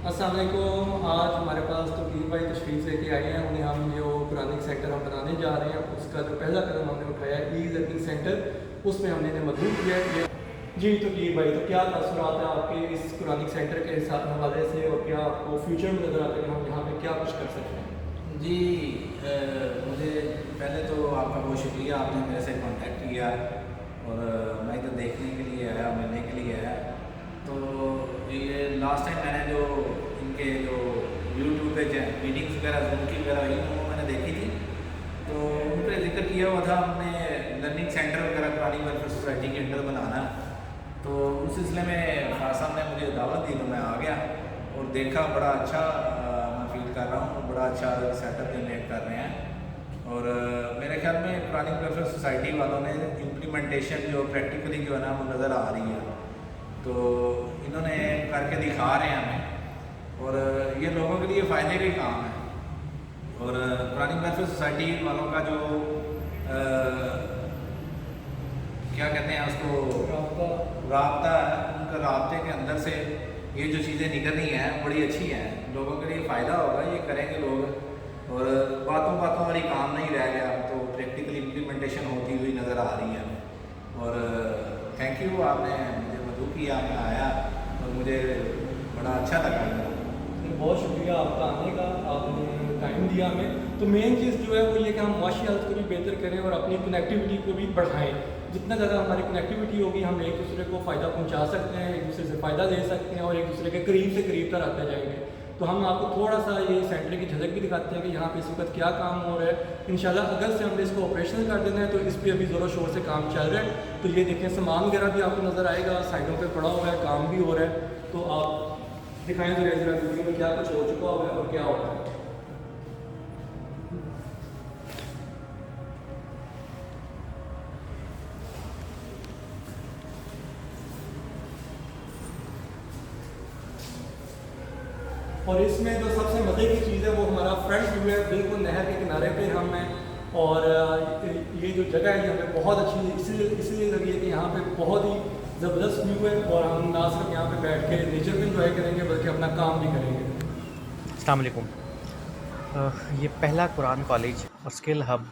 अस्सलाम वालेकुम। आज हमारे पास तौकीर भाई तशरीफ़ लेके आए हैं। उन्हें हम जो कुरानिक सेंटर हम बनाने जा रहे हैं, उसका जो पहला कदम हमने उठाया है ई लर्निंग सेंटर, उसमें हमने इन्हें मदद किया है। जी तौकीर भाई, तो क्या तासुरात हैं आपके इस कुरानिक सेंटर के साथ हवाले से, और क्या आपको फ्यूचर में नज़र आता है कि हम यहाँ पे क्या कुछ कर सकते हैं? जी, मुझे पहले तो आपका बहुत शुक्रिया, आपने मेरे से कांटेक्ट किया और मैं इधर देखने के लिए आया, मिलने के लिए आया। तो ये लास्ट टाइम मैंने जो इनके जो यूट्यूब पे मीटिंग्स वगैरह जूम की वगैरह हुई वो मैंने देखी थी, तो उन पर जिक्र किया हुआ था हमने लर्निंग सेंटर वगैरह कुरानिक वेलफेयर सोसाइटी के अंडर बनाना। तो उस सिलसिले में फ़ाज़ साहब ने मुझे दावत दी तो मैं आ गया और देखा, बड़ा अच्छा मैं फील कर रहा हूँ, बड़ा अच्छा सेटअप जनरेट कर रहे हैं। और मेरे ख्याल में कुरानिक वेलफेयर सोसाइटी वालों ने इम्प्लीमेंटेशन जो प्रैक्टिकली जो है ना वो नज़र आ रही है, तो इन्होंने करके दिखा रहे हैं हमें और ये लोगों के लिए फ़ायदे का काम है। और कुरानिक वेलफेयर सोसाइटी वालों का जो क्या कहते हैं उसको, राब्ता है, उनका राब्ते के अंदर से ये जो चीज़ें निकल रही हैं बड़ी अच्छी हैं, लोगों के लिए फ़ायदा होगा, ये करेंगे लोग। और बातों बातों वाली काम नहीं रह गया, तो प्रैक्टिकल इम्प्लीमेंटेशन होती हुई नज़र आ रही है। और थैंक यू, आपने मुझे मदद किया, मैं आया और मुझे बड़ा अच्छा लगा। बहुत शुक्रिया आपका आने का, आपने टाइम दिया हमें। तो मेन चीज़ जो है वो ये कि हम माशी हालत को भी बेहतर करें और अपनी कनेक्टिविटी को भी बढ़ाएं। जितना ज़्यादा हमारी कनेक्टिविटी होगी, हम एक दूसरे को फ़ायदा पहुंचा सकते हैं, एक दूसरे से फ़ायदा ले सकते हैं और एक दूसरे के करीब से करीब तक आते जाएंगे। तो हम आपको थोड़ा सा ये सेंटर की झलक भी दिखाते हैं कि यहाँ पे इस वक्त क्या काम हो रहा है। इंशाल्लाह अगस्त से हमने इसको ऑपरेशनल कर देना है, तो इस पर अभी ज़ोरों शोर से काम चल रहा है। तो ये देखें, सामान वगैरह भी आपको नज़र आएगा, साइडों पर पड़ा हुआ है, काम भी हो रहा है। तो आप दिखाएं ज़रा वीडियो में क्या कुछ हो चुका हुआ है और क्या हो रहा है। और इसमें जो सबसे मज़े की चीज़ है वो हमारा फ्रंट व्यू है, बिल्कुल नहर के किनारे पे हम हैं। और ये जो जगह है ये हमें बहुत अच्छी इसलिए लगी है कि यहाँ पे बहुत ही ज़बरदस्त व्यू है और हम ना सिर्फ यहाँ पे बैठ के नेचर को एंजॉय करेंगे बल्कि अपना काम भी करेंगे। अस्सलाम वालेकुम। ये पहला कुरान कॉलेज और स्किल हब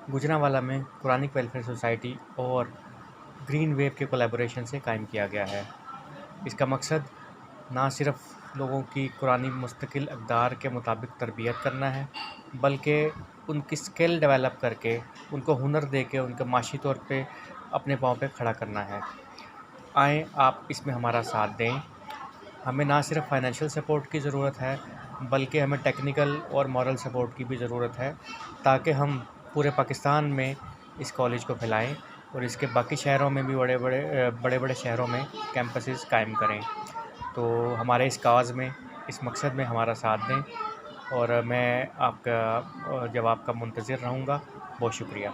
गुजरांवाला में कुरानिक वेलफेयर सोसाइटी और ग्रीन वेव के कोलैबोरेशन से कायम किया गया है। इसका मकसद ना सिर्फ लोगों की कुरानी मुस्तकिल अक़दार के मुताबिक तरबियत करना है, बल्कि उनकी स्किल डेवलप करके, उनको हुनर दे के उनके माशी तौर पे अपने पाँव पे खड़ा करना है। आएँ आप इसमें हमारा साथ दें। हमें ना सिर्फ फाइनेंशियल सपोर्ट की ज़रूरत है, बल्कि हमें टेक्निकल और मॉरल सपोर्ट की भी ज़रूरत है, ताकि हम पूरे पाकिस्तान में इस कॉलेज को फैलाएं और इसके बाकी शहरों में भी बड़े बड़े शहरों में कैंपसेस कायम करें। तो हमारे इस काज़ में, इस मकसद में हमारा साथ दें और मैं आपका जवाब का मुंतज़िर रहूँगा। बहुत शुक्रिया।